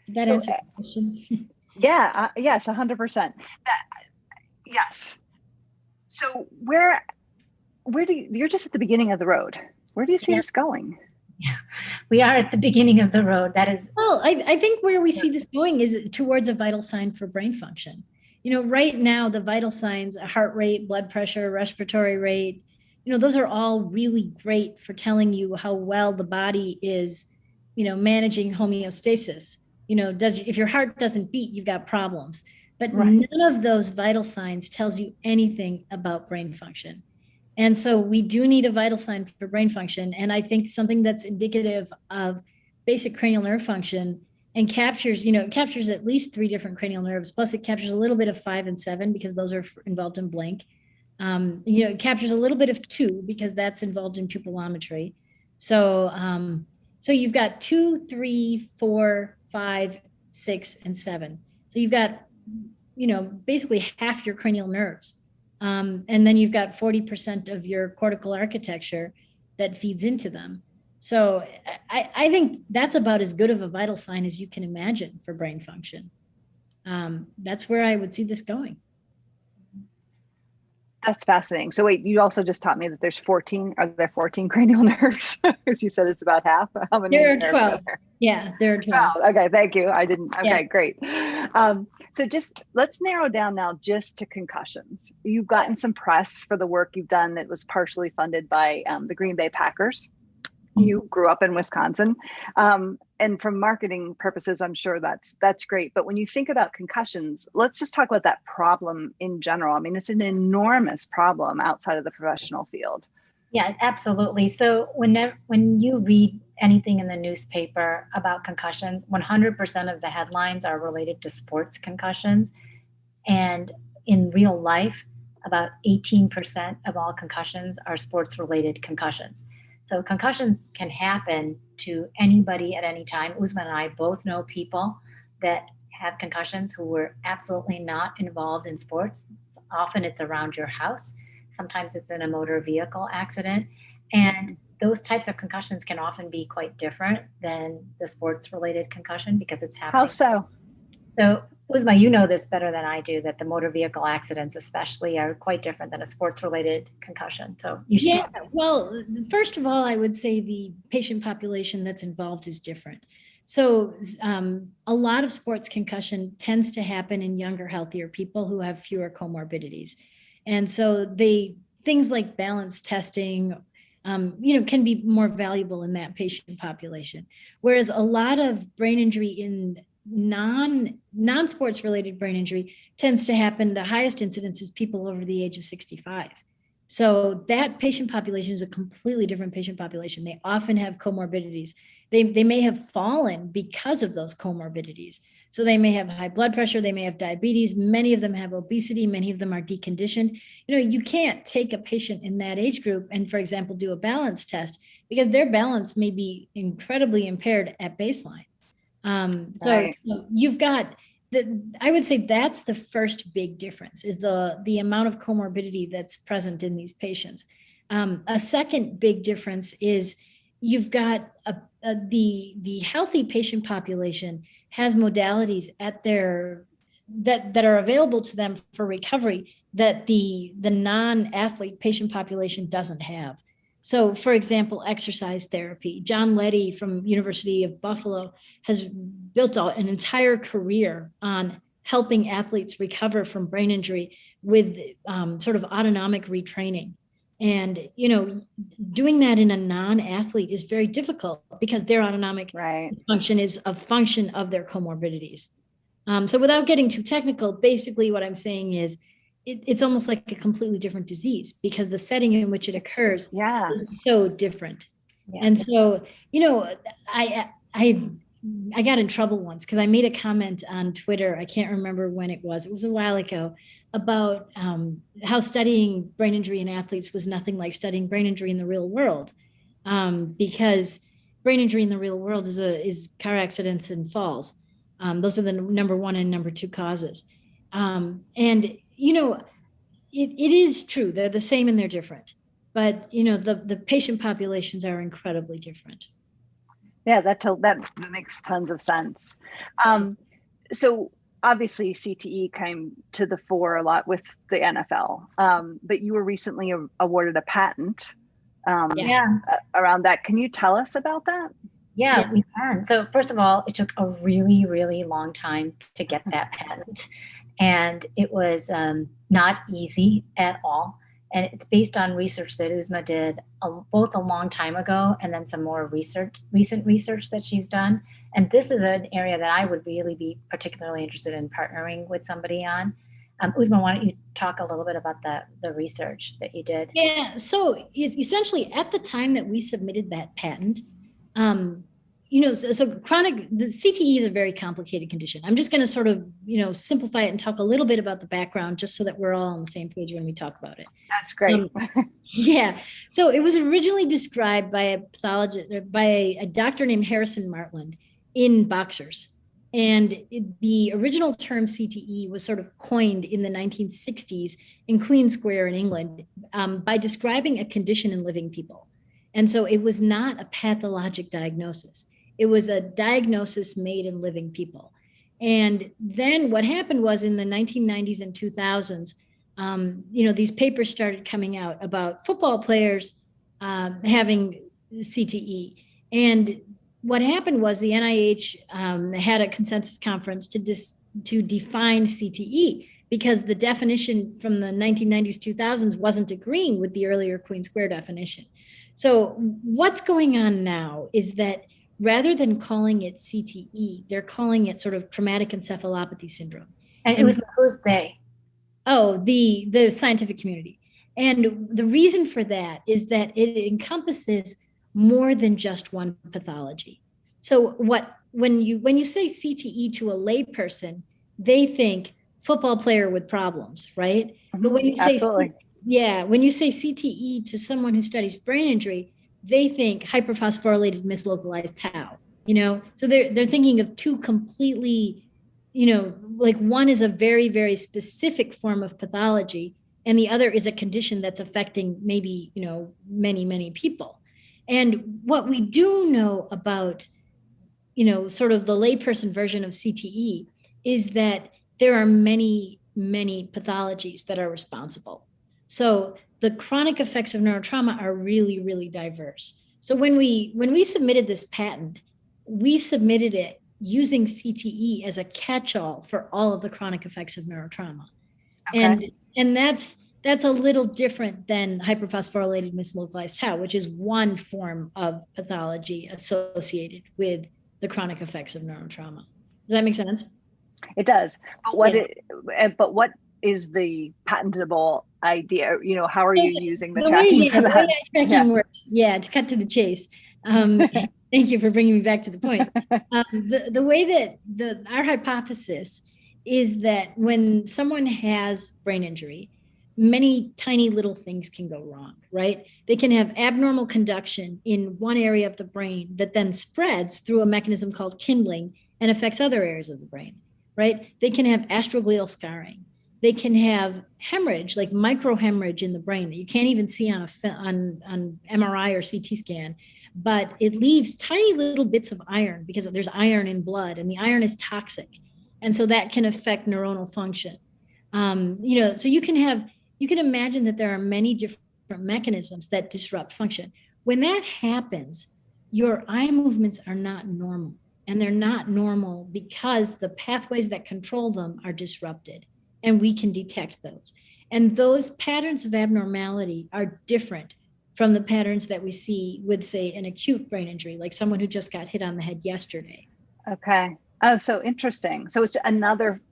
Did that answer the question? Yeah. Yes, 100%. Yes. So where do you're just at the beginning of the road. Where do you see this going? Yeah, we are at the beginning of the road. That is. Well, I think where we see this going is towards a vital sign for brain function. Right now, the vital signs, heart rate, blood pressure, respiratory rate, those are all really great for telling you how well the body is, managing homeostasis. If your heart doesn't beat, you've got problems. But none of those vital signs tells you anything about brain function. And so we do need a vital sign for brain function. And I think something that's indicative of basic cranial nerve function and captures, it captures at least 3 different cranial nerves, plus it captures a little bit of 5 and 7 because those are involved in blink. It captures a little bit of 2 because that's involved in pupillometry. So you've got 2, 3, 4, 5, 6, and 7. So you've got, basically half your cranial nerves. And then you've got 40% of your cortical architecture that feeds into them. So I think that's about as good of a vital sign as you can imagine for brain function. That's where I would see this going. That's fascinating. So wait, you also just taught me that there's 14. Are there 14 cranial nerves? Because you said it's about half. How many? There are 12. Yeah, there are 12. Okay, thank you. I didn't. Okay, great. So just let's narrow down now just to concussions. You've gotten some press for the work you've done that was partially funded by the Green Bay Packers. You grew up in Wisconsin. And from marketing purposes, I'm sure that's great. But when you think about concussions, let's just talk about that problem in general. I mean, it's an enormous problem outside of the professional field. Yeah, absolutely. So when you read anything in the newspaper about concussions, 100% of the headlines are related to sports concussions. And in real life, about 18% of all concussions are sports-related concussions. So concussions can happen to anybody at any time. Uzma and I both know people that have concussions who were absolutely not involved in sports. Often it's around your house. Sometimes it's in a motor vehicle accident. And those types of concussions can often be quite different than the sports-related concussion because it's happening. How so? So Uzma, you know this better than I do, that the motor vehicle accidents especially are quite different than a sports-related concussion. So you should. Yeah, well, first of all, I would say the patient population that's involved is different. So a lot of sports concussion tends to happen in younger, healthier people who have fewer comorbidities. And so things like balance testing, can be more valuable in that patient population. Whereas a lot of brain injury in non-sports related brain injury tends to happen, the highest incidence is people over the age of 65. So that patient population is a completely different patient population. They often have comorbidities. They may have fallen because of those comorbidities. So they may have high blood pressure, they may have diabetes, many of them have obesity, many of them are deconditioned. You can't take a patient in that age group and, for example, do a balance test because their balance may be incredibly impaired at baseline. Right. You've got I would say that's the first big difference is the amount of comorbidity that's present in these patients. A second big difference is you've got the healthy patient population has modalities at that are available to them for recovery that the non-athlete patient population doesn't have. So, for example, exercise therapy. John Leddy from University of Buffalo has built an entire career on helping athletes recover from brain injury with sort of autonomic retraining. And, doing that in a non-athlete is very difficult because their autonomic function is a function of their comorbidities. So without getting too technical, basically what I'm saying is it's almost like a completely different disease because the setting in which it occurs is so different. Yeah. And so, I got in trouble once because I made a comment on Twitter. I can't remember when it was. It was a while ago about how studying brain injury in athletes was nothing like studying brain injury in the real world, because brain injury in the real world is car accidents and falls. Those are the number one and number two causes. And it is true they're the same and they're different, but the patient populations are incredibly different. Yeah, that makes tons of sense. So obviously CTE came to the fore a lot with the NFL, but you were recently awarded a patent around that. Can you tell us about that? Yeah, we can. So first of all, it took a really, really long time to get that patent. And it was not easy at all. And it's based on research that Uzma did both a long time ago and then some more recent research that she's done. And this is an area that I would really be particularly interested in partnering with somebody on. Uzma, why don't you talk a little bit about the research that you did? Yeah, so essentially at the time that we submitted that patent, so chronic, the CTE is a very complicated condition. I'm just going to sort of, simplify it and talk a little bit about the background just so that we're all on the same page when we talk about it. That's great. Yeah. So it was originally described by a pathologist, by a doctor named Harrison Martland in boxers. And the original term CTE was sort of coined in the 1960s in Queen Square in England by describing a condition in living people. And so it was not a pathologic diagnosis. It was a diagnosis made in living people. And then what happened was in the 1990s and 2000s, these papers started coming out about football players having CTE. And what happened was the NIH had a consensus conference to define CTE because the definition from the 1990s, 2000s wasn't agreeing with the earlier Queen Square definition. So what's going on now is that rather than calling it CTE, they're calling it sort of traumatic encephalopathy syndrome. And who's they? Oh, the scientific community. And the reason for that is that it encompasses more than just one pathology. So when you say CTE to a layperson, they think football player with problems, right? Mm-hmm. But when you say Absolutely. when you say CTE to someone who studies brain injury, they think hyperphosphorylated mislocalized tau, so they're thinking of two completely, like one is a very, very specific form of pathology and the other is a condition that's affecting maybe, many, many people. And what we do know about, sort of the layperson version of CTE is that there are many, many pathologies that are responsible. So the chronic effects of neurotrauma are really, really diverse. So when we submitted this patent, we submitted it using CTE as a catch-all for all of the chronic effects of neurotrauma. Okay. And that's a little different than hyperphosphorylated mislocalized tau, which is one form of pathology associated with the chronic effects of neurotrauma. Does that make sense? It does. But what is the patentable idea? How are you using the tracking for that? The way tracking works, to cut to the chase. Thank you for bringing me back to the point. The way that our hypothesis is that when someone has brain injury, many tiny little things can go wrong, right? They can have abnormal conduction in one area of the brain that then spreads through a mechanism called kindling and affects other areas of the brain, right? They can have astroglial scarring. They can have hemorrhage, like microhemorrhage in the brain that you can't even see on MRI or CT scan, but it leaves tiny little bits of iron because there's iron in blood, and the iron is toxic, and so that can affect neuronal function. So you can imagine that there are many different mechanisms that disrupt function. When that happens, your eye movements are not normal, and they're not normal because the pathways that control them are disrupted, and we can detect those. And those patterns of abnormality are different from the patterns that we see with, say, an acute brain injury, like someone who just got hit on the head yesterday. Okay. Oh, so interesting. So it's another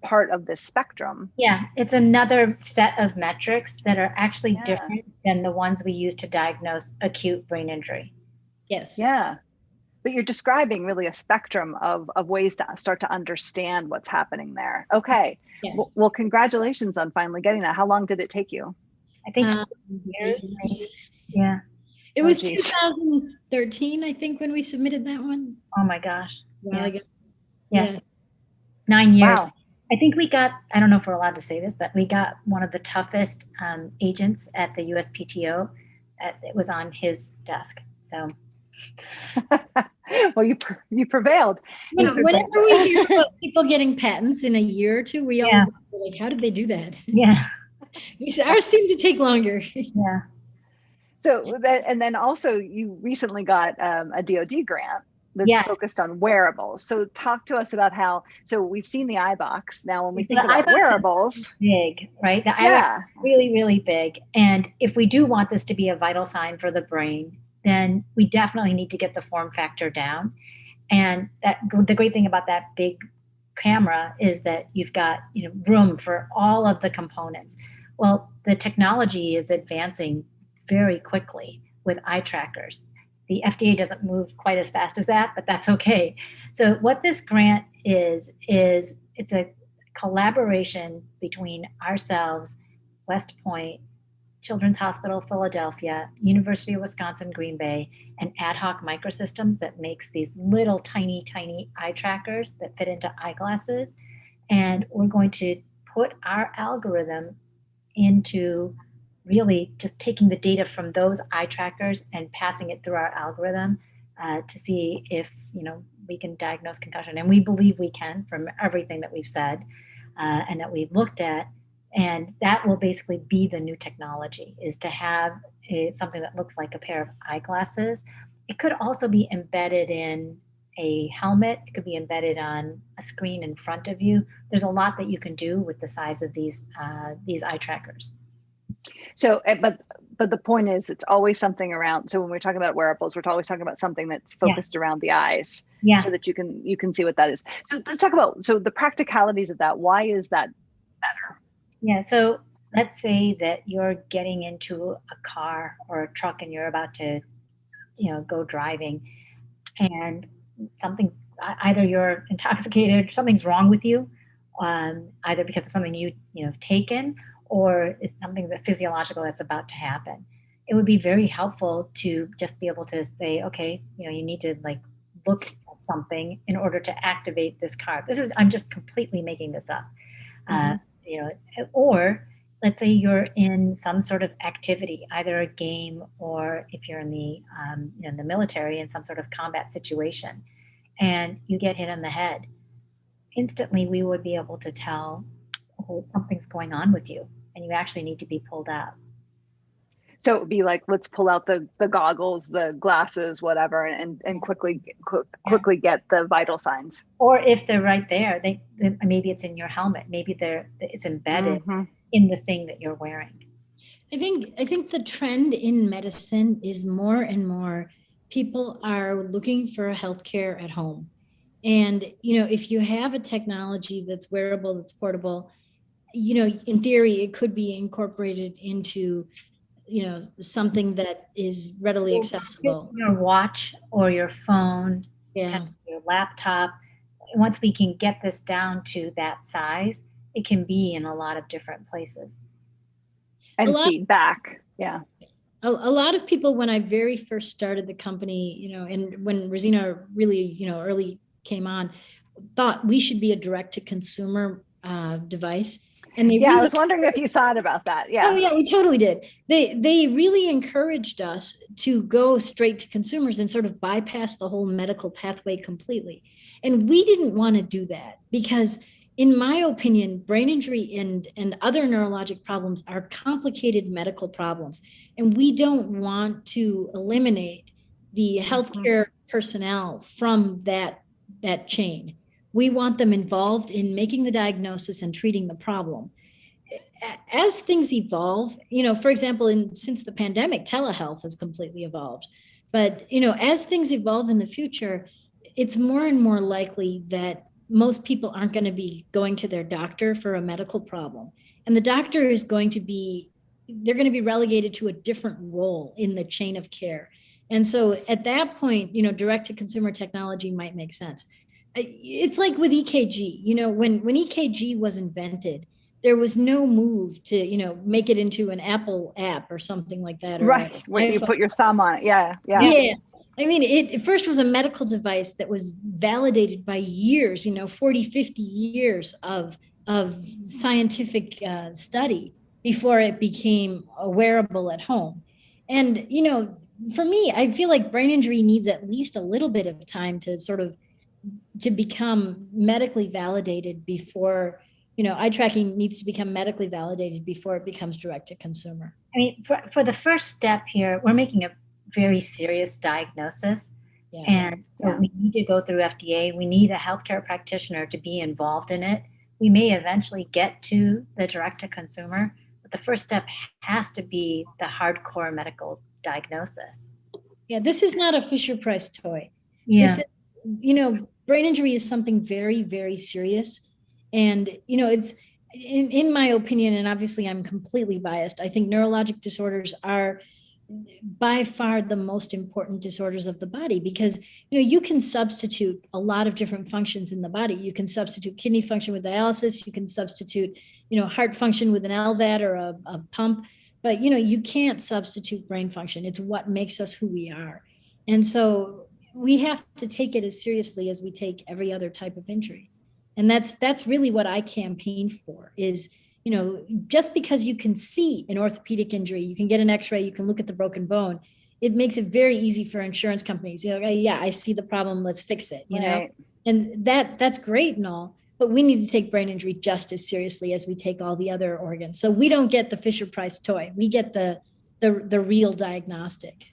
part of this spectrum. Yeah, it's another set of metrics that are actually different than the ones we use to diagnose acute brain injury. Yes. Yeah. But you're describing really a spectrum of ways to start to understand what's happening there. Okay. Yeah. Well, congratulations on finally getting that. How long did it take you? I think 7 years. Yeah. It was 2013, I think, when we submitted that one. Oh my gosh. Yeah. 9 years. Wow. I think we got, I don't know if we're allowed to say this, but we got one of the toughest agents at the USPTO. It was on his desk. So. Well, you preveored. Whenever we hear about people getting patents in a year or two, we always wonder, like, how did they do that? Yeah. Ours seemed to take longer. Yeah. So and then also you recently got a DoD grant that's focused on wearables. So talk to us about how. So we've seen the Ibox. Now, when we think about wearables, big, right? The Ibox is really, really big. And if we do want this to be a vital sign for the brain, then we definitely need to get the form factor down. And the great thing about that big camera is that you've got room for all of the components. Well, the technology is advancing very quickly with eye trackers. The FDA doesn't move quite as fast as that, but that's okay. So what this grant is it's a collaboration between ourselves, West Point, Children's Hospital Philadelphia, University of Wisconsin Green Bay, and Ad Hoc Microsystems that makes these little tiny eye trackers that fit into eyeglasses. And we're going to put our algorithm into really just taking the data from those eye trackers and passing it through our algorithm to see if we can diagnose concussion. And we believe we can from everything that we've said and that we've looked at. And that will basically be the new technology, is to have something that looks like a pair of eyeglasses. It could also be embedded in a helmet. It could be embedded on a screen in front of you. There's a lot that you can do with the size of these eye trackers. So, but the point is, it's always something around. So when we're talking about wearables, we're always talking about something that's focused around the eyes, so that you can see what that is. So let's talk about the practicalities of that. Why is that better? Yeah. So let's say that you're getting into a car or a truck and you're about to, go driving, and something's either you're intoxicated, something's wrong with you, either because of something you've taken, or it's something that physiological that's about to happen. It would be very helpful to just be able to say, okay, you need to look at something in order to activate this card. I'm just completely making this up. Or let's say you're in some sort of activity, either a game or if you're in the military in some sort of combat situation, and you get hit on the head. Instantly, we would be able to tell, oh, something's going on with you, and you actually need to be pulled out. So it would be like, let's pull out the goggles, the glasses, whatever, and quickly get the vital signs. Or if they're right there, maybe it's in your helmet. Maybe it's embedded in the thing that you're wearing. I think the trend in medicine is more and more people are looking for healthcare at home. And, if you have a technology that's wearable, that's portable, in theory, it could be incorporated into something that is readily accessible. Your watch or your phone, Yeah. your laptop. Once we can get this down to that size, it can be in a lot of different places. And feedback. Yeah. A lot of people, when I very first started the company, and when Rosina really, early came on, thought we should be a direct to consumer device. And they I was wondering if you thought about that. Yeah. Oh yeah, we totally did. They really encouraged us to go straight to consumers and sort of bypass the whole medical pathway completely. And we didn't want to do that because, in my opinion, brain injury and other neurologic problems are complicated medical problems. And we don't want to eliminate the healthcare personnel from that chain. We want them involved in making the diagnosis and treating the problem. As things evolve, for example, since the pandemic, telehealth has completely evolved. But, as things evolve in the future, it's more and more likely that most people aren't going to be going to their doctor for a medical problem. And the doctor is they're going to be relegated to a different role in the chain of care. And so at that point, direct to consumer technology might make sense. It's like with EKG, when EKG was invented, there was no move to, make it into an Apple app or something like that. Right. When you put your thumb on it. Yeah. I mean, it first was a medical device that was validated by years, 40, 50 years of scientific study before it became a wearable at home. And, for me, I feel like brain injury needs at least a little bit of time to become medically validated before, eye tracking needs to become medically validated before it becomes direct to consumer. I mean, for the first step here, we're making a very serious diagnosis. And we need to go through FDA. We need a healthcare practitioner to be involved in it. We may eventually get to the direct to consumer, but the first step has to be the hardcore medical diagnosis. Yeah, this is not a Fisher-Price toy. Yeah. This is, brain injury is something very, very serious. And, it's, in my opinion, and obviously I'm completely biased, I think neurologic disorders are by far the most important disorders of the body because, you can substitute a lot of different functions in the body. You can substitute kidney function with dialysis. You can substitute, heart function with an LVAD or a pump. But, you can't substitute brain function. It's what makes us who we are. And so we have to take it as seriously as we take every other type of injury. And that's really what I campaign for is, just because you can see an orthopedic injury, you can get an x-ray, you can look at the broken bone, it makes it very easy for insurance companies. Yeah, I see the problem, let's fix it, know? And that's great and all, but we need to take brain injury just as seriously as we take all the other organs. So we don't get the Fisher-Price toy, we get the real diagnostic.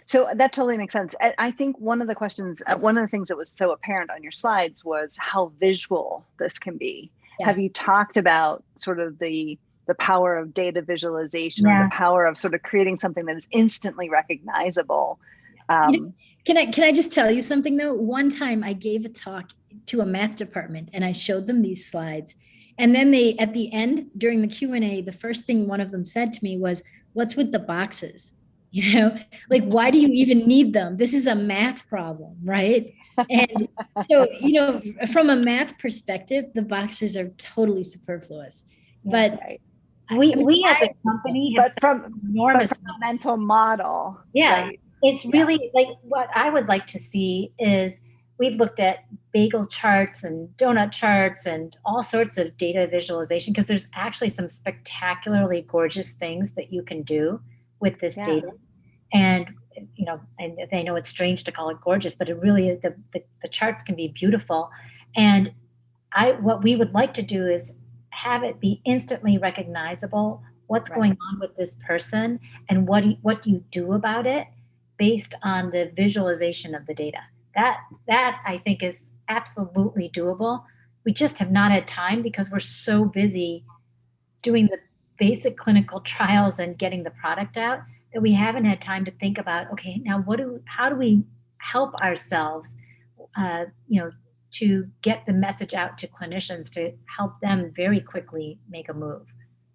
So that totally makes sense. I think one of the things that was so apparent on your slides was how visual this can be. Yeah. Have you talked about sort of the power of data visualization or the power of sort of creating something that is instantly recognizable? Can I just tell you something though? One time I gave a talk to a math department and I showed them these slides. And then at the end, during the Q&A, the first thing one of them said to me was, "What's with the boxes? Like, why do you even need them? This is a math problem, right?" And so, from a math perspective, the boxes are totally superfluous. But we as a company have enormous mental model. Yeah. Right? It's really like what I would like to see is we've looked at bagel charts and donut charts and all sorts of data visualization because there's actually some spectacularly gorgeous things that you can do with this data. And, and I know it's strange to call it gorgeous, but it really, the charts can be beautiful. And what we would like to do is have it be instantly recognizable what's going on with this person and what you do about it based on the visualization of the data. That I think is absolutely doable. We just have not had time because we're so busy doing the basic clinical trials and getting the product out that we haven't had time to think about, okay, now how do we help ourselves, to get the message out to clinicians to help them very quickly make a move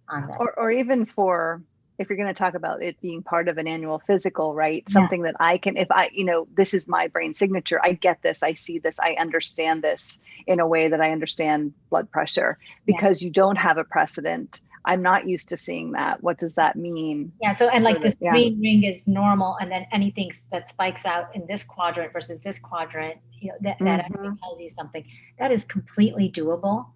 on that. Or even for if you're going to talk about it being part of an annual physical, right? Yeah. Something that I can, if I, this is my brain signature, I get this, I see this, I understand this in a way that I understand blood pressure, because you don't have a precedent. I'm not used to seeing that. What does that mean? Yeah. So, and like this yeah. green ring is normal. And then anything that spikes out in this quadrant versus this quadrant, that actually tells you something. That is completely doable.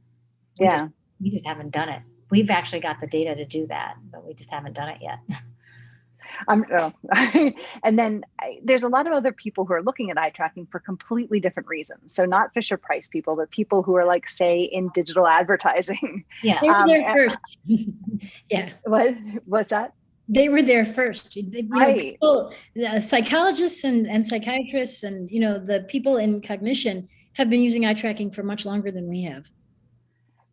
We just haven't done it. We've actually got the data to do that, but we just haven't done it yet. And then there's a lot of other people who are looking at eye tracking for completely different reasons. So not Fisher-Price people, but people who are like, say, in digital advertising. Yeah, they were there first. Yeah. What's that? They were there first. People, psychologists and psychiatrists and, the people in cognition have been using eye tracking for much longer than we have.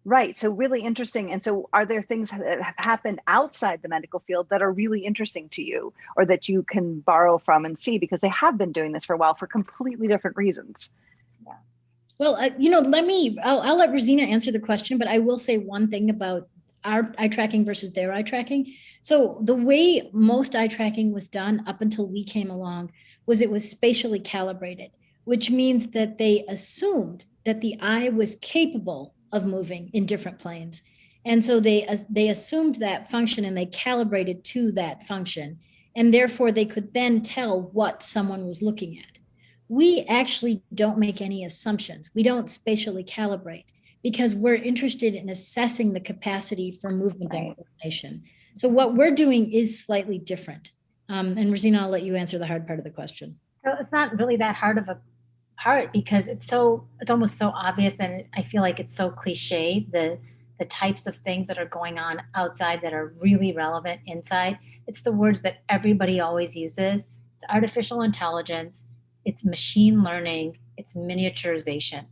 Right. So really interesting. And so are there things that have happened outside the medical field that are really interesting to you, or that you can borrow from and see, because they have been doing this for a while for completely different reasons? Yeah. Well, I'll let Rosina answer the question, but I will say one thing about our eye tracking versus their eye tracking. So the way most eye tracking was done up until we came along was it was spatially calibrated, which means that they assumed that the eye was capable of moving in different planes. And so they assumed that function and they calibrated to that function. And therefore they could then tell what someone was looking at. We actually don't make any assumptions. We don't spatially calibrate because we're interested in assessing the capacity for movement and coordination. So what we're doing is slightly different. And Rosina, I'll let you answer the hard part of the question. So it's not really that hard of a part, because it's almost so obvious, and I feel like it's so cliche, the types of things that are going on outside that are really relevant inside. It's the words that everybody always uses. It's artificial intelligence, it's machine learning, it's miniaturization.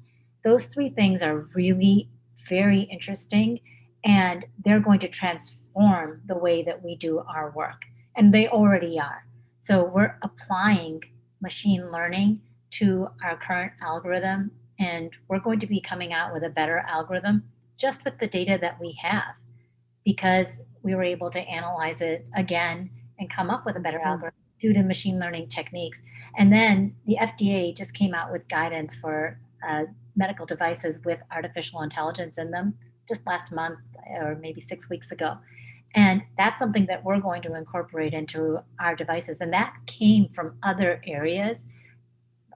Those three things are really very interesting, and they're going to transform the way that we do our work, and they already are. So we're applying machine learning to our current algorithm, and we're going to be coming out with a better algorithm just with the data that we have, because we were able to analyze it again and come up with a better algorithm due to machine learning techniques. And then the FDA just came out with guidance for medical devices with artificial intelligence in them just last month, or maybe 6 weeks ago. And that's something that we're going to incorporate into our devices. And that came from other areas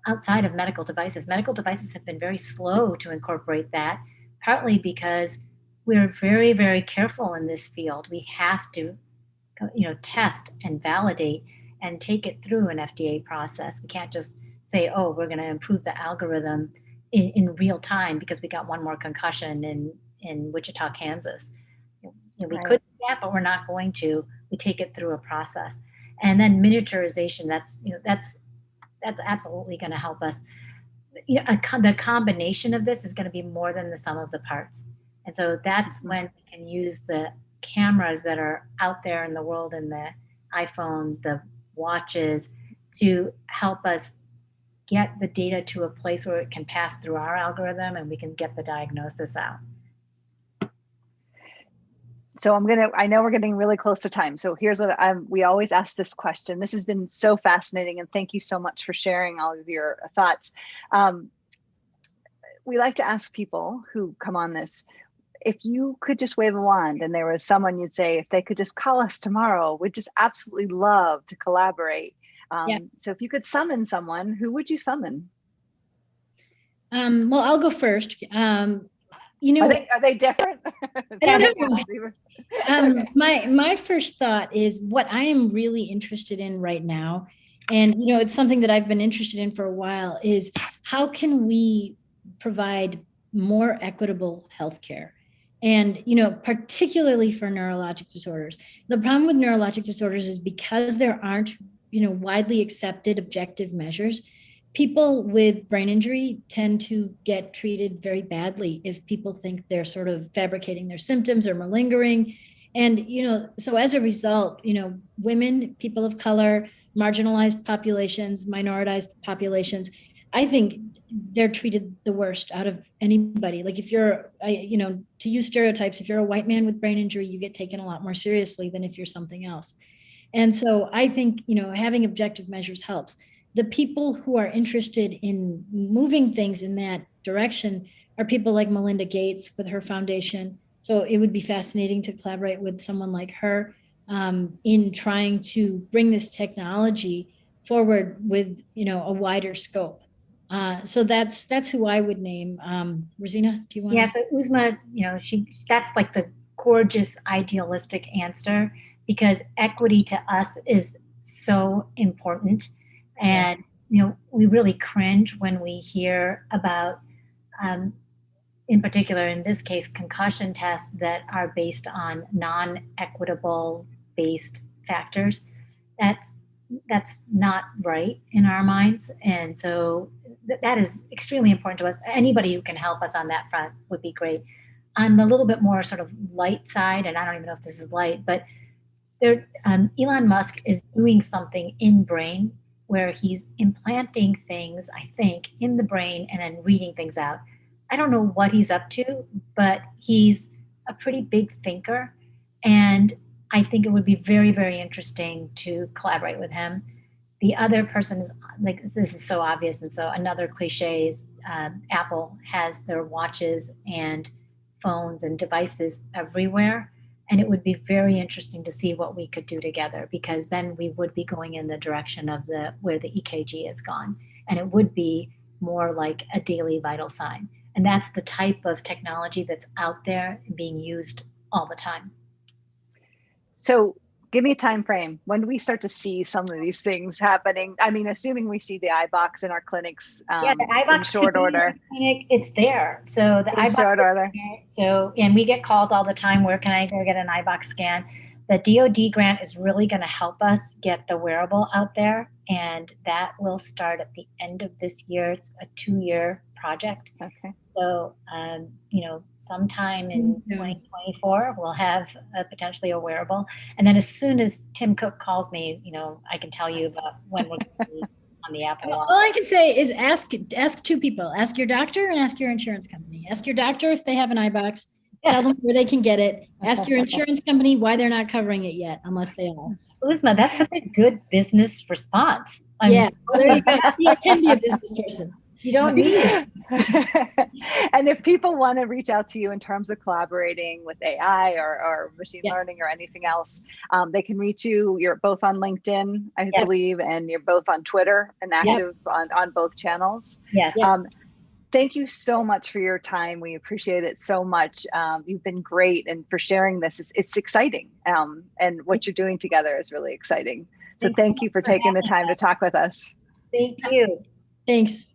outside of medical devices. Medical devices have been very slow to incorporate that, partly because we're very, very careful in this field. We have to, test and validate and take it through an FDA process. We can't just say, oh, we're going to improve the algorithm in real time because we got one more concussion in Wichita, Kansas. We could do that, but we're not going to. We take it through a process. And then miniaturization, that's absolutely going to help us. The combination of this is going to be more than the sum of the parts. And so that's when we can use the cameras that are out there in the world, and the iPhone, the watches, to help us get the data to a place where it can pass through our algorithm and we can get the diagnosis out. So I know we're getting really close to time. So here's what we always ask this question. This has been so fascinating, and thank you so much for sharing all of your thoughts. We like to ask people who come on this, if you could just wave a wand and there was someone you'd say, if they could just call us tomorrow, we'd just absolutely love to collaborate. So if you could summon someone, who would you summon? Well, I'll go first. Are they different? I don't know. My first thought is what I am really interested in right now, and it's something that I've been interested in for a while, is how can we provide more equitable healthcare, and particularly for neurologic disorders. The problem with neurologic disorders is because there aren't widely accepted objective measures. People with brain injury tend to get treated very badly if people think they're sort of fabricating their symptoms or malingering. And, so as a result, women, people of color, marginalized populations, minoritized populations, I think they're treated the worst out of anybody. Like if you're, to use stereotypes, if you're a white man with brain injury, you get taken a lot more seriously than if you're something else. And so I think, having objective measures helps. The people who are interested in moving things in that direction are people like Melinda Gates with her foundation. So it would be fascinating to collaborate with someone like her in trying to bring this technology forward with, a wider scope. So that's who I would name. Rosina, do you want? Yeah. So Uzma, that's like the gorgeous idealistic answer, because equity to us is so important. And, we really cringe when we hear about, in particular, in this case, concussion tests that are based on non-equitable based factors. That's not right in our minds. And so that is extremely important to us. Anybody who can help us on that front would be great. On the little bit more sort of light side, and I don't even know if this is light, but Elon Musk is doing something in brain where he's implanting things, I think, in the brain and then reading things out. I don't know what he's up to, but he's a pretty big thinker. And I think it would be very, very interesting to collaborate with him. The other person is, like, this is so obvious. And so another cliche is Apple has their watches and phones and devices everywhere. And it would be very interesting to see what we could do together, because then we would be going in the direction of where the EKG has gone. And it would be more like a daily vital sign. And that's the type of technology that's out there and being used all the time. So give me a time frame. When do we start to see some of these things happening? I mean, assuming we see the Ibox in our clinics the Ibox in short order. Clinic, it's there. So the Ibox short order. So, and we get calls all the time, where can I go get an Ibox scan? The DoD grant is really going to help us get the wearable out there. And that will start at the end of this year. It's a 2-year project. Okay. So, sometime in 2024, we'll have potentially a wearable. And then as soon as Tim Cook calls me, I can tell you about when we're going to be on the Apple Watch. All I can say is ask 2 people. Ask your doctor and ask your insurance company. Ask your doctor if they have an Ibox. Tell them where they can get it. Ask your insurance company why they're not covering it yet, unless they are. Uzma, that's such a good business response. Well, there you go. See, I can be a business person. You don't need it. And if people want to reach out to you in terms of collaborating with AI or machine learning or anything else, they can reach you. You're both on LinkedIn, I believe, and you're both on Twitter and active on both channels. Yes. Thank you so much for your time. We appreciate it so much. You've been great, and for sharing this. It's exciting, and what you're doing together is really exciting. So thank you for taking the time to talk with us. Thank you. Thanks.